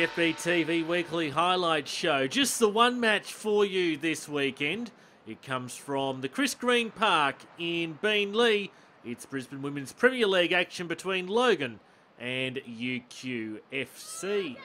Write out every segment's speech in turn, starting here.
FBTV Weekly Highlight Show. Just the one match for you this weekend. It comes from the Chris Green Park in Beenleigh. It's Brisbane Women's Premier League action between Logan and UQFC.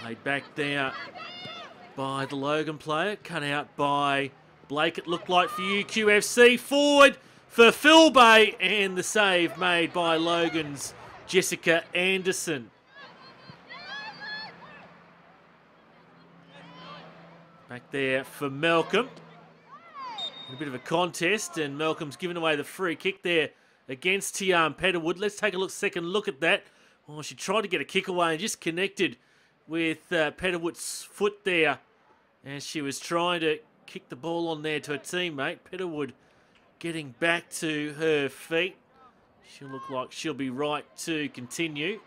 Laid back there by the Logan player. Cut out by Blake, it looked like, for UQFC. Forward for Phil Bay, and the save made by Logan's Jessica Anderson. Back there for Malcolm. A bit of a contest, and Malcolm's given away the free kick there against Tiarn Petterwood. Let's take a second look at that. Oh, she tried to get a kick away and just connected with Petterwood's foot there as she was trying to kick the ball on there to a teammate. Petterwood getting back to her feet. She'll look like she'll be right to continue.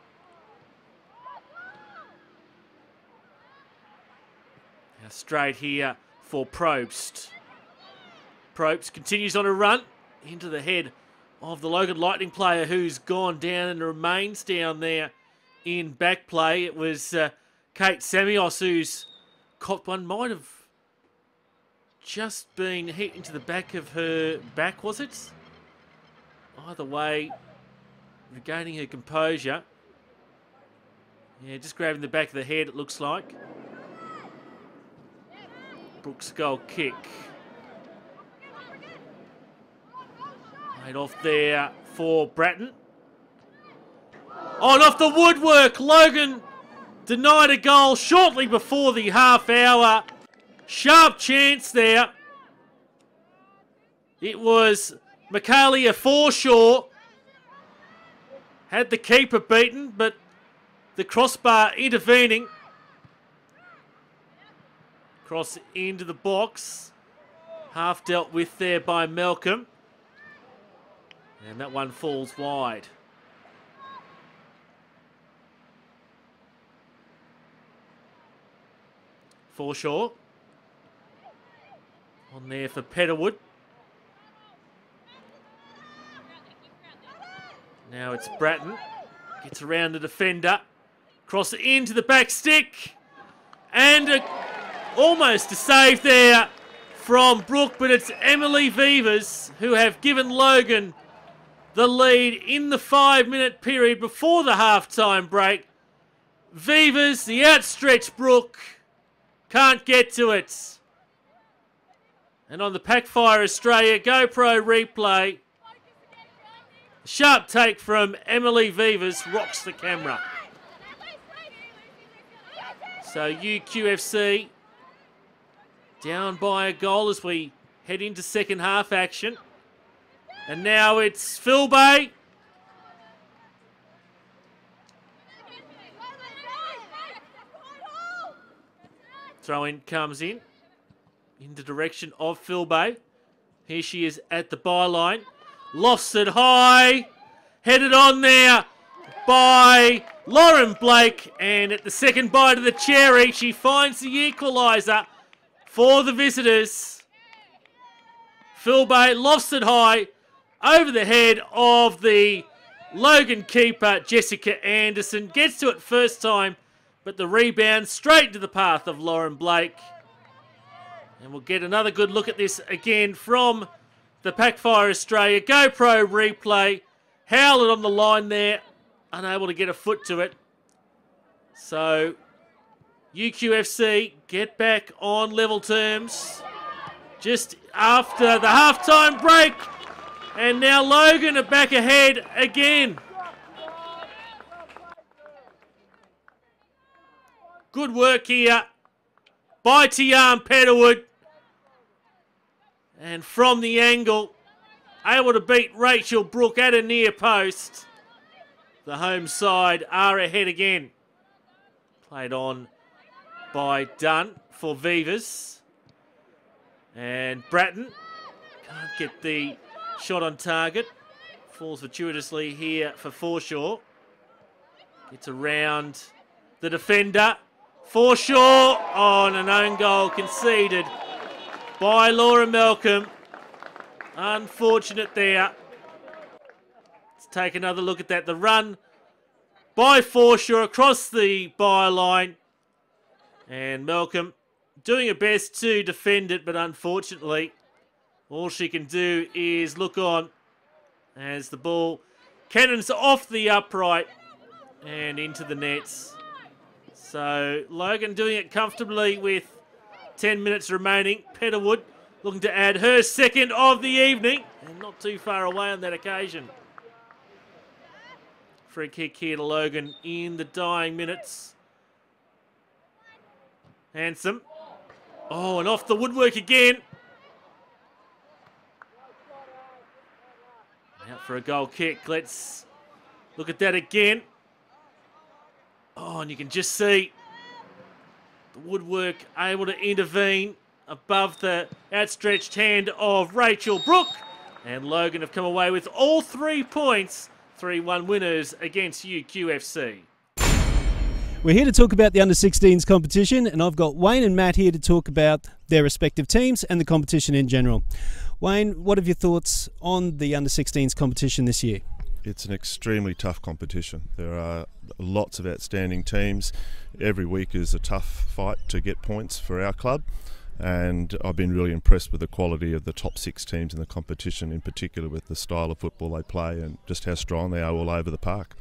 Now straight here for Probst. Probst continues on a run into the head of the Logan Lightning player who's gone down and remains down there in back play. It was Kate Samios who's caught one. Might have just been hit into the back of her back, was it? Either way, regaining her composure. Yeah, just grabbing the back of the head, it looks like. Brooks' goal kick. Laid off there for Bratton. Oh, and off the woodwork, Logan denied a goal shortly before the half hour. Sharp chance there. It was Michaelia Forshaw. Had the keeper beaten, but the crossbar intervening. Cross into the box. Half dealt with there by Malcolm. And that one falls wide. Forshaw. On there for Petterwood. Now it's Bratton. Gets around the defender. Cross it into the back stick. And almost a save there from Brooke, but it's Emily Vivas who have given Logan the lead in the 5-minute period before the halftime break. Vivas, the outstretched Brooke, can't get to it. And on the Packfire Australia GoPro replay, a sharp take from Emily Vivas rocks the camera. So UQFC down by a goal as we head into second half action. And now it's Phil Bay. Throw-in comes in the direction of Phil Bay. Here she is at the byline. Lofts it high. Headed on there by Lauren Blake. And at the second bite of the cherry, she finds the equaliser for the visitors. Phil Bay lofts it high over the head of the Logan keeper, Jessica Anderson. Gets to it first time, but the rebound straight into the path of Lauren Blake. And we'll get another good look at this again from the Packfire Australia GoPro replay. Howlett on the line there, unable to get a foot to it. So UQFC get back on level terms just after the halftime break. And now Logan are back ahead again. Good work here by Tiarn Petterwood. And from the angle, able to beat Rachel Brooke at a near post. The home side are ahead again. Played on by Dunn for Vivas. And Bratton can't get the shot on target. Falls fortuitously here for Forshaw. Gets around the defender. Forshaw on an own goal conceded by Laura Malcolm. Unfortunate there. Let's take another look at that. The run by Forshaw across the byline. And Malcolm doing her best to defend it, but unfortunately, all she can do is look on as the ball cannons off the upright and into the nets. So Logan doing it comfortably with 10 minutes remaining. Petterwood looking to add her second of the evening, and not too far away on that occasion. Free kick here to Logan in the dying minutes. Handsome. Oh, and off the woodwork again. Out for a goal kick. Let's look at that again. Oh, and you can just see the woodwork able to intervene above the outstretched hand of Rachel Brooke. And Logan have come away with all 3 points. 3-1 winners against UQFC. We're here to talk about the Under-16s competition, and I've got Wayne and Matt here to talk about their respective teams and the competition in general. Wayne, what are your thoughts on the Under-16s competition this year? It's an extremely tough competition. There are lots of outstanding teams. Every week is a tough fight to get points for our club, and I've been really impressed with the quality of the top 6 teams in the competition, in particular with the style of football they play and just how strong they are all over the park.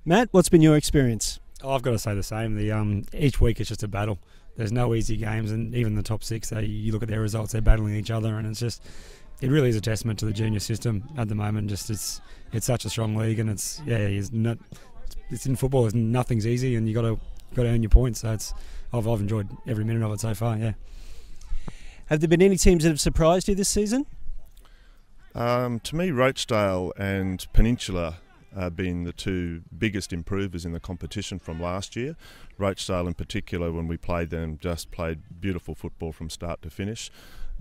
Matt, what's been your experience? Oh, I've got to say the same. Each week it's just a battle. There's no easy games, and even the top 6, you look at their results, they're battling each other, and it really is a testament to the junior system at the moment. It's such a strong league, and it's in football. Nothing's easy, and you got to earn your points. So I've enjoyed every minute of it so far. Yeah. Have there been any teams that have surprised you this season? To me, Rochdale and Peninsula been the 2 biggest improvers in the competition from last year. Rochdale in particular, when we played them, just played beautiful football from start to finish.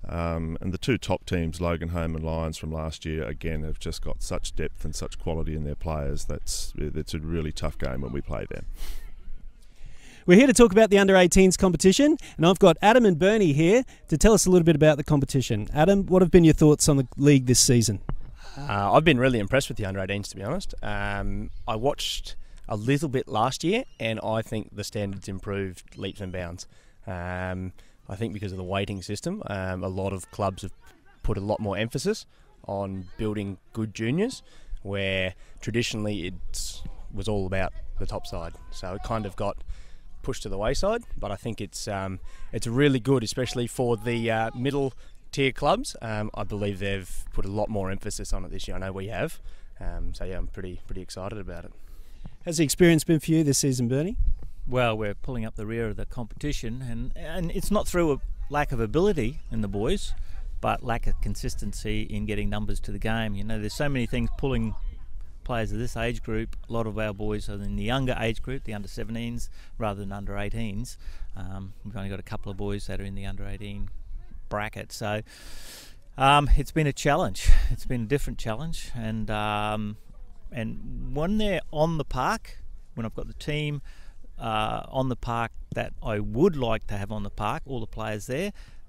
And the 2 top teams, Logan Home and Lions from last year, again have just got such depth and such quality in their players. It's a really tough game when we play them. We're here to talk about the Under-18s competition, and I've got Adam and Bernie here to tell us a little bit about the competition. Adam, what have been your thoughts on the league this season? I've been really impressed with the Under-18s, to be honest. I watched a little bit last year, and I think the standards improved leaps and bounds. I think because of the weighting system, a lot of clubs have put a lot more emphasis on building good juniors, where traditionally it was all about the top side. So it kind of got pushed to the wayside, but I think it's really good, especially for the middle tier clubs. I believe they've put a lot more emphasis on it this year. I know we have. So yeah, I'm pretty excited about it. How's the experience been for you this season, Bernie? Well, we're pulling up the rear of the competition, and it's not through a lack of ability in the boys, but lack of consistency in getting numbers to the game. You know, there's so many things pulling players of this age group. A lot of our boys are in the younger age group, the under-17s, rather than under-18s. We've only got a couple of boys that are in the under-18 bracket, so it's been a challenge. It's been a different challenge, and when they're on the park, when I've got the team on the park that I would like to have on the park, all the players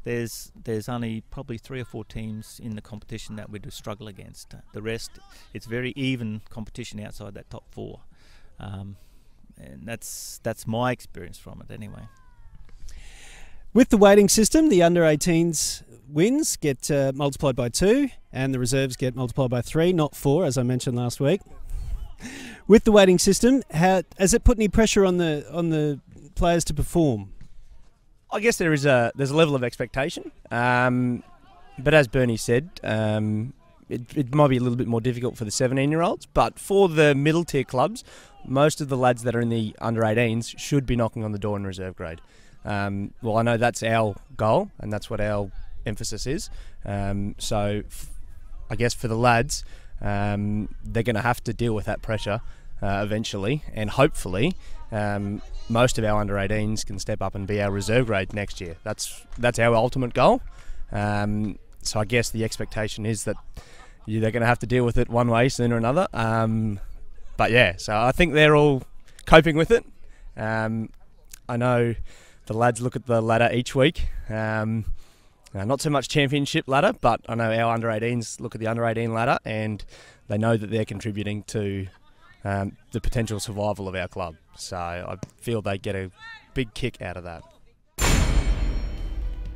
there's only probably 3 or 4 teams in the competition that we'd struggle against. The rest, it's very even competition outside that top 4, and that's my experience from it anyway. With the weighting system, the under-18s wins get multiplied by 2, and the reserves get multiplied by 3, not 4, as I mentioned last week. With the weighting system, has it put any pressure on the players to perform? I guess there's a level of expectation, but as Bernie said, it might be a little bit more difficult for the 17-year-olds. But for the middle tier clubs, most of the lads that are in the under-18s should be knocking on the door in reserve grade. Well, I know that's our goal, and that's what our emphasis is. So I guess for the lads, they're going to have to deal with that pressure eventually, and hopefully most of our under-18s can step up and be our reserve grade next year. That's our ultimate goal. So I guess the expectation is that they're going to have to deal with it one way sooner or another. But yeah, so I think they're all coping with it. I know the lads look at the ladder each week. Not so much championship ladder, but I know our under-18s look at the under-18 ladder, and they know that they're contributing to the potential survival of our club. So I feel they get a big kick out of that.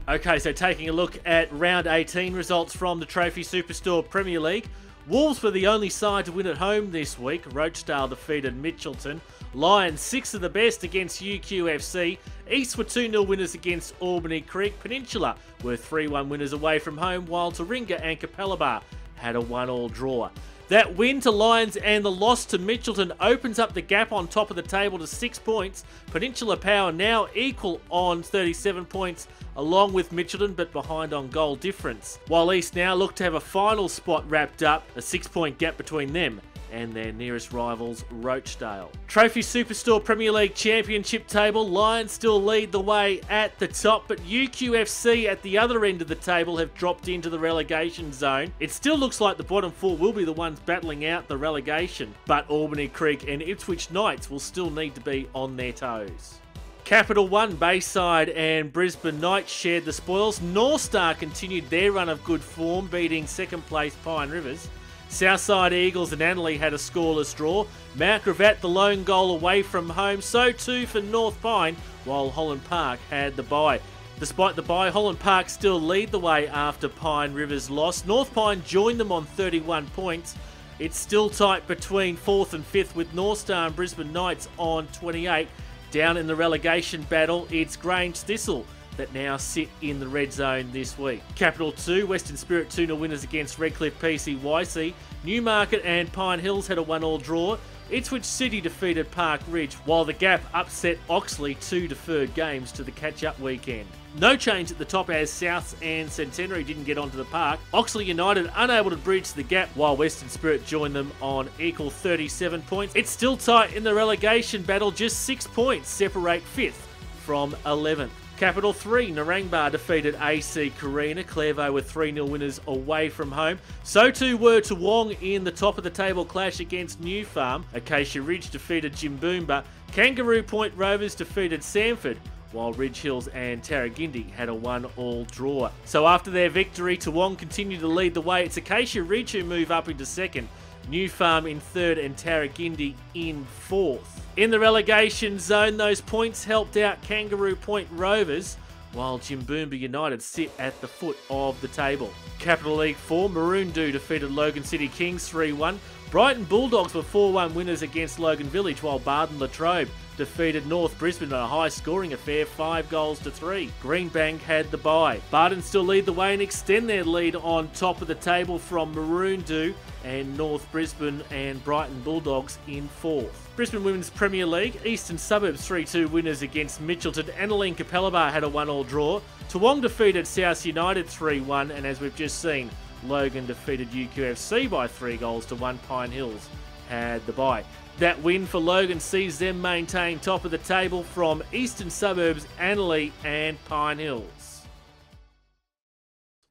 Okay, so taking a look at round 18 results from the Trophy Superstore Premier League. Wolves were the only side to win at home this week. Rochdale defeated Mitchelton. Lions 6 of the best against UQFC. East were 2-0 winners against Albany Creek. Peninsula were 3-1 winners away from home, while Taringa and Capalaba had a 1-1 draw. That win to Lions and the loss to Mitchelton opens up the gap on top of the table to 6 points. Peninsula Power now equal on 37 points along with Mitchelton, but behind on goal difference. While East now look to have a final spot wrapped up, a 6-point gap between them and their nearest rivals, Rochdale. Trophy Superstore Premier League Championship table, Lions still lead the way at the top, but UQFC at the other end of the table have dropped into the relegation zone. It still looks like the bottom four will be the ones battling out the relegation, but Albany Creek and Ipswich Knights will still need to be on their toes. Capital One, Bayside and Brisbane Knights shared the spoils. North Star continued their run of good form, beating second place Pine Rivers. Southside Eagles and Annerley had a scoreless draw. Mount Gravatt the lone goal away from home, so too for North Pine, while Holland Park had the bye. Despite the bye, Holland Park still lead the way after Pine Rivers' loss. North Pine joined them on 31 points. It's still tight between 4th and 5th with North Star and Brisbane Knights on 28. Down in the relegation battle, it's Grange Thistle that now sit in the red zone this week. Capital 2, Western Spirit 2-0 winners against Redcliffe PCYC. Newmarket and Pine Hills had a 1-1 draw. Ipswich City defeated Park Ridge, while the Gap upset Oxley 2 deferred games to the catch-up weekend. No change at the top as Souths and Centenary didn't get onto the park. Oxley United unable to bridge the gap, while Western Spirit joined them on equal 37 points. It's still tight in the relegation battle, just 6 points separate 5th from 11th. Capital 3, Narangba defeated AC Carina. Clairvaux were 3-0 winners away from home. So too were Toowong in the top of the table clash against New Farm. Acacia Ridge defeated Jimboomba. Kangaroo Point Rovers defeated Samford, while Ridge Hills and Tarragindi had a 1-1 draw. So after their victory, Toowong continued to lead the way. It's Acacia Ridge who move up into second, New Farm in third and Tarragindi in fourth. In the relegation zone, those points helped out Kangaroo Point Rovers, while Jimboomba United sit at the foot of the table. Capital League 4, Maroondah defeated Logan City Kings 3-1. Brighton Bulldogs were 4-1 winners against Logan Village, while Barden Latrobe defeated North Brisbane in a high-scoring affair, 5-3. Greenbank had the bye. Barden still lead the way and extend their lead on top of the table from Maroondah and North Brisbane and Brighton Bulldogs in 4th. Brisbane Women's Premier League, Eastern Suburbs 3-2 winners against Mitchelton. Annaleen Capalaba had a 1-1 draw. Toowong defeated South United 3-1, and as we've just seen, Logan defeated UQFC by 3-1. Pine Hills had the bye. That win for Logan sees them maintain top of the table from Eastern Suburbs, Annerley and Pine Hills.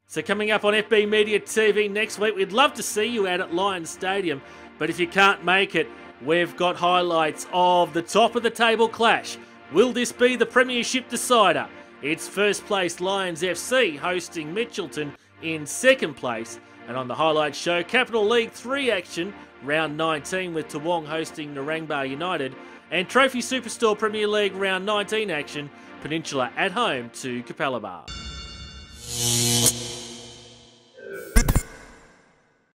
So coming up on FB Media TV next week, we'd love to see you out at Lions Stadium, but if you can't make it, we've got highlights of the top of the table clash. Will this be the premiership decider? It's first place Lions FC hosting Mitchelton in second place. And on the highlights show, Capital League 3 action, round 19 with Toowong hosting Narangba United, and Trophy Superstore Premier League round 19 action, Peninsula at home to Capalaba.